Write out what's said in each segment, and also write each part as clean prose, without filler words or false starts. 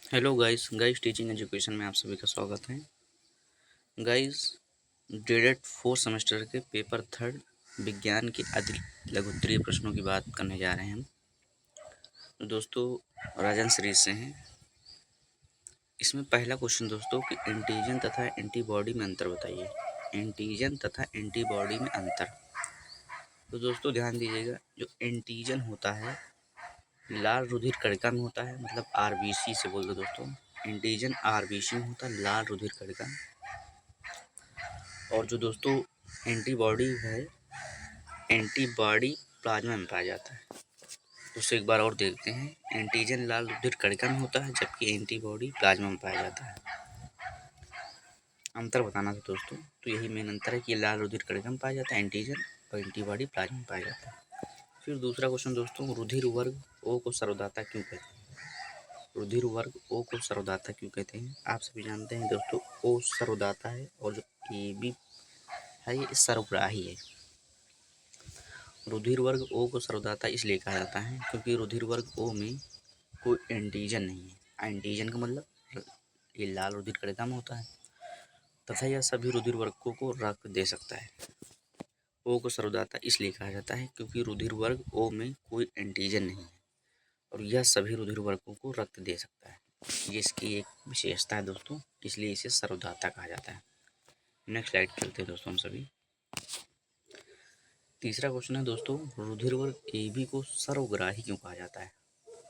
Hello guys teaching education में आप सभी का स्वागत है। गाइस ग्रेडेड 4 सेमेस्टर के पेपर थर्ड विज्ञान के अति लघुत्तरीय प्रश्नों की बात करने जा रहे हैं हम। तो दोस्तों राजन सीरीज से हैं। इसमें पहला क्वेश्चन दोस्तों कि एंटीजन तथा एंटीबॉडी में अंतर बताइए। एंटीजन तथा एंटीबॉडी में अंतर। तो दोस्तों ध्यान दीजिएगा, जो एंटीजन होता है लाल रुधिर कणिका में होता है, मतलब आरबीसी से बोल दो दोस्तों। एंटीजन आरबीसी में होता है, लाल रुधिर कणिका। और जो दोस्तों एंटीबॉडी है, एंटीबॉडी प्लाज्मा में पाया जाता है। दोस्तों एक बार और देखते हैं, एंटीजन लाल रुधिर कणिका में होता है जबकि एंटीबॉडी प्लाज्मा में पाया जाता है। अंतर बताना था दोस्तों, तो यही मेन अंतर है कि लाल रुधिर कणिका में पाया जाता है एंटीजन, और एंटीबॉडी प्लाज्मा में पाया जाता है। फिर दूसरा क्वेश्चन दोस्तों, रुधिर वर्ग ओ को सर्वदाता क्यों कहते हैं। रुधिर वर्ग ओ को सर्वदाता क्यों कहते हैं। आप सभी जानते हैं दोस्तों, ओ सर्वदाता है और जो ए बी है ये सर्वग्राही है। रुधिर वर्ग ओ को सर्वदाता इसलिए कहा जाता है क्योंकि रुधिर वर्ग ओ में कोई एंटीजन नहीं है। एंटीजन का मतलब ये लाल रुधिर कणिका में होता है तथा यह सभी रुधिर वर्गों को रक्त दे सकता है। ओ को सर्वदाता इसलिए कहा जाता है क्योंकि रुधिर वर्ग ओ में कोई एंटीजन नहीं है और यह सभी रुधिर वर्गों को रक्त दे सकता है। ये इसकी एक विशेषता है दोस्तों, इसलिए इसे सर्वदाता कहा जाता है। नेक्स्ट स्लाइड चलते हैं दोस्तों हम सभी। तीसरा क्वेश्चन है दोस्तों, रुधिर वर्ग ए बी को सर्वग्राही क्यों कहा जाता है।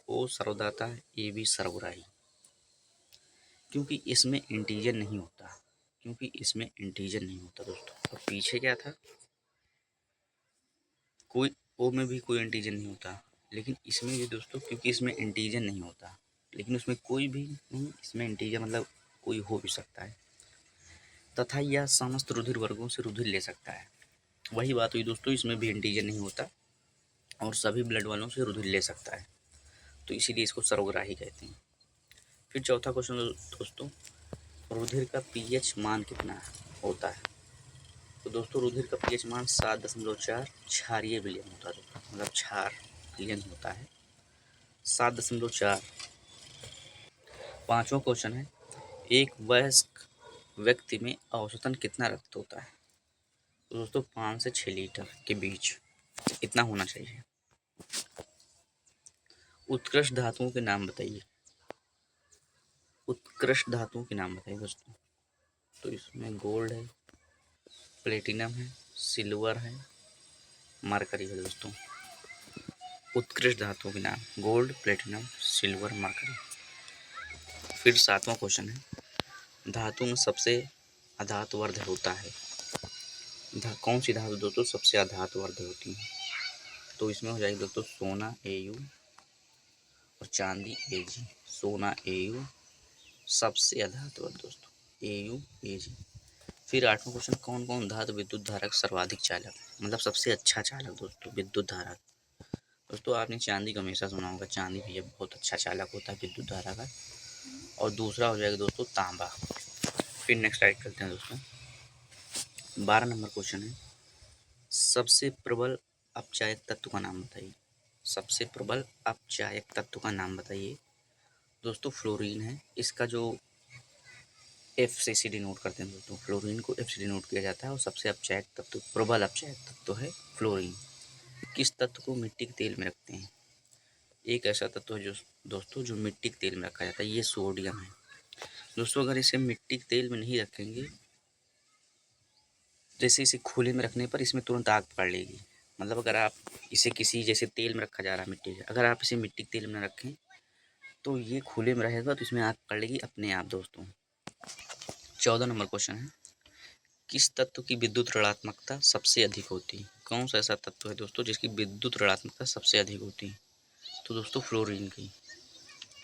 ओ सर्वदाता है, ए बी सर्वग्राही, क्योंकि इसमें एंटीजन नहीं होता। क्योंकि इसमें एंटीजन नहीं होता दोस्तों। और पीछे क्या था, कोई ओ में भी कोई एंटीजन नहीं होता, लेकिन इसमें भी दोस्तों क्योंकि इसमें एंटीजन नहीं होता, लेकिन उसमें कोई भी नहीं, इसमें एंटीजन मतलब कोई हो भी सकता है तथा यह समस्त रुधिर वर्गों से रुधिर ले सकता है। वही बात हुई दोस्तों, इसमें भी एंटीजन नहीं होता और सभी ब्लड वालों से रुधिर ले सकता है, तो इसीलिए इसको सर्वग्राही कहते हैं। फिर चौथा क्वेश्चन दोस्तों, रुधिर का पीएच मान कितना होता है। तो दोस्तों रुधिर का पीएच मान 7.4 क्षारीय विलयन होता है, मतलब क्षार विलयन होता है 7.4। पांचवा क्वेश्चन है, एक वयस्क व्यक्ति में औसतन कितना रक्त होता है। तो दोस्तों 5 से 6 लीटर के बीच इतना होना चाहिए। उत्कृष्ट धातुओं के नाम बताइए। उत्कृष्ट धातुओं के नाम बताइए दोस्तों। तो इसमें गोल्ड है, प्लेटिनम है, सिल्वर है, मरकरी है दोस्तों। उत्कृष्ट धातुओं के नाम गोल्ड, प्लेटिनम, सिल्वर, मरकरी। फिर सातवां क्वेश्चन है, धातु में सबसे अधातुवर्ध होता है। कौन सी धातु दोस्तों सबसे अधातुवर्ध होती है। तो इसमें हो जाएगी दोस्तों सोना Au और चांदी Ag। सोना Au सबसे अधातुवर्ध दोस्तों Au Ag। फिर आठवां क्वेश्चन, कौन कौन धातु विद्युत धारक सर्वाधिक चालक, मतलब सबसे अच्छा चालक दोस्तों विद्युत धारक। दोस्तों आपने चांदी का हमेशा सुना होगा, चांदी भी बहुत अच्छा चालक होता है विद्युत धारा का। और दूसरा हो जाएगा दोस्तों तांबा। फिर नेक्स्ट स्लाइड करते हैं दोस्तों। 12 नंबर क्वेश्चन है, सबसे प्रबल अपचायक तत्व का नाम बताइए। सबसे प्रबल अपचायक तत्व का नाम बताइए। दोस्तों फ्लोरीन है, इसका जो एफ से डिनोट करते हैं दोस्तों, फ्लोरीन को एफ से डिनोट किया जाता है और सबसे अपचायक तत्व, प्रबल अपचायक तत्व है फ्लोरीन। किस तत्व को मिट्टी के तेल में रखते हैं। एक ऐसा तत्व है जो दोस्तों जो मिट्टी के तेल में रखा जाता है, ये सोडियम है दोस्तों। अगर इसे मिट्टी के तेल में नहीं रखेंगे, जैसे इसे खुले में रखने पर इसमें तुरंत आग पकड़ लेगी। मतलब अगर आप इसे किसी जैसे तेल में रखा जा रहा है मिट्टी के, अगर आप इसे मिट्टी के तेल में रखें तो ये खुले में रहेगा तो इसमें आग पकड़ लेगी अपने आप दोस्तों। 14 नंबर क्वेश्चन है, किस तत्व की विद्युत ऋणात्मकता सबसे अधिक होती है। कौन सा ऐसा तत्व है दोस्तों जिसकी विद्युत ऋणात्मकता सबसे अधिक होती है। तो दोस्तों फ्लोरीन की।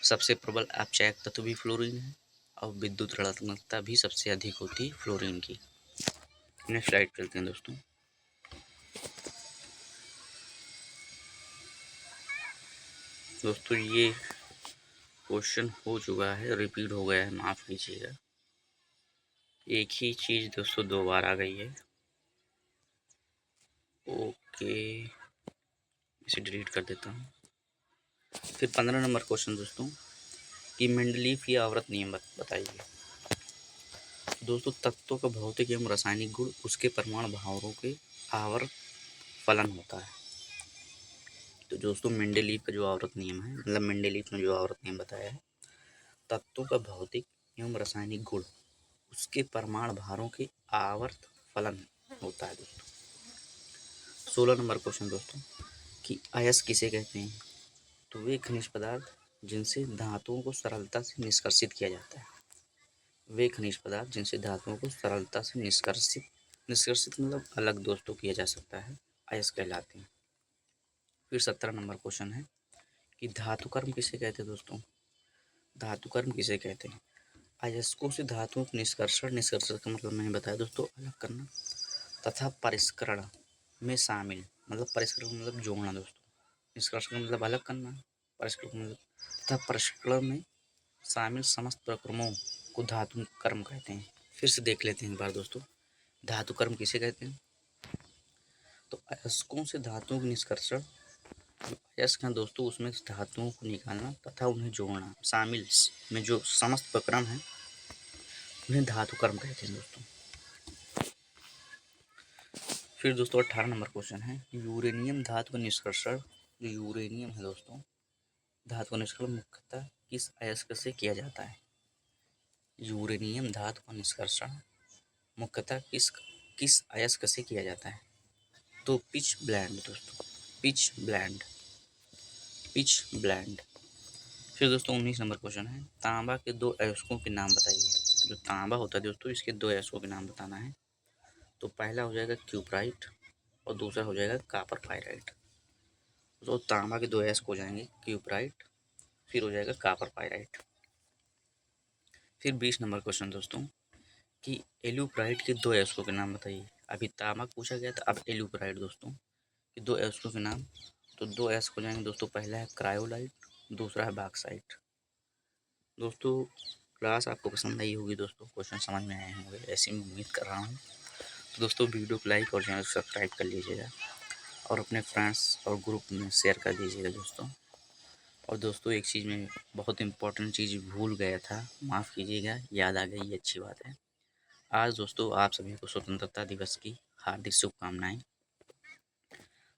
सबसे प्रबल अपचायक तत्व भी फ्लोरीन है और विद्युत ऋणात्मकता भी सबसे अधिक होती है फ्लोरीन की। नेक्स्ट स्लाइड चलते हैं दोस्तों। दोस्तों ये क्वेश्चन हो चुका है, रिपीट हो गया है, माफ़ कीजिएगा। एक ही चीज़ दोस्तों 2 बार आ गई है। ओके, इसे डिलीट कर देता हूँ। फिर 15 नंबर क्वेश्चन दोस्तों, कि मेंडलीव की आवर्त नियम बताइए। दोस्तों तत्वों का भौतिक एवं रासायनिक गुण उसके परमाणु भारों के आवर्त फलन होता है। तो दोस्तों मेंडलीव का जो आवर्त नियम है, मतलब मेंडलीव ने जो आवर्त नियम बताया है, तत्वों का भौतिक एवं रासायनिक गुण उसके परमाणु भारों के आवर्त फलन होता है। दोस्तों 16 नंबर क्वेश्चन दोस्तों कि अयस्क किसे कहते हैं। तो वे खनिज पदार्थ जिनसे धातुओं को सरलता से निष्कर्षित किया जाता है। वे खनिज पदार्थ जिनसे धातुओं को सरलता से निष्कर्षित मतलब अलग दोस्तों किया जा सकता है, अयस्क कहलाते हैं। फिर 17 नंबर क्वेश्चन है कि धातु कर्म किसे कहते हैं। दोस्तों धातु कर्म किसे कहते हैं। अयस्कों से धातुओं को निष्कर्षण का मतलब मैंने बताया दोस्तों अलग करना, तथा परिष्करण में शामिल, मतलब परिष्करण मतलब जोड़ना दोस्तों, निष्कर्षण का मतलब अलग करना, परिष्करण मतलब तथा परिष्करण में शामिल समस्त प्रक्रमों को धातु कर्म कहते हैं। फिर से देख लेते हैं एक बार दोस्तों, धातु कर्म किसे कहते हैं। तो अयस्कों से धातुओं के निष्कर्षण, अयस्क हैं दोस्तों उसमें धातुओं को निकालना तथा उन्हें जोड़ना शामिल में जो समस्त प्रक्रम है उन्हें धातु कर्म कहते हैं दोस्तों। फिर दोस्तों 18 नंबर क्वेश्चन है यूरेनियम धातु का निष्कर्षण। जो यूरेनियम है दोस्तों धातु का निष्कर्षण मुख्यतः किस अयस्क से किया जाता है। यूरेनियम धातु का निष्कर्षण मुख्यतः किस अयस्क से किया जाता है। तो पिच ब्लेंड दोस्तों, पिच ब्लेंड, पिच ब्लेंड। फिर दोस्तों 19 नंबर क्वेश्चन है तांबा के दो अयस्कों के नाम बताइए। जो तांबा होता है दोस्तों इसके दो अयस्कों के नाम बताना है। तो पहला हो जाएगा क्यूप्राइट और दूसरा हो जाएगा कापर पायराइट। तो तांबा के दो अयस्क हो जाएंगे क्यूप्राइट, फिर हो जाएगा कापर पायराइट। फिर 20 नंबर क्वेश्चन दोस्तों कि एल्यूप्राइट के दो अयस्कों के नाम बताइए। अभी तांबा पूछा गया था, अब एल्यूप्राइट दोस्तों कि दो अयस्कों के नाम। तो दो अयस्क हो जाएंगे दोस्तों, पहला है क्रायोलाइट, दूसरा है बॉक्साइट। दोस्तों क्लास आपको पसंद आई होगी दोस्तों, क्वेश्चन समझ में आए होंगे ऐसी मैं उम्मीद कर रहा हूँ। तो दोस्तों वीडियो को लाइक और चैनल को सब्सक्राइब कर लीजिएगा और अपने फ्रेंड्स और ग्रुप में शेयर कर दीजिएगा दोस्तों। और दोस्तों एक चीज़ में बहुत इम्पोर्टेंट चीज़ भूल गया था, माफ़ कीजिएगा, याद आ गई, ये अच्छी बात है। आज दोस्तों आप सभी को स्वतंत्रता दिवस की हार्दिक शुभकामनाएं।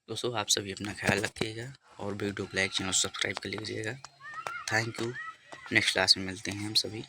दोस्तों आप सभी अपना ख्याल रखिएगा और वीडियो को लाइक चैनल सब्सक्राइब कर लीजिएगा। Thank you. नेक्स्ट क्लास में मिलते हैं हम सभी।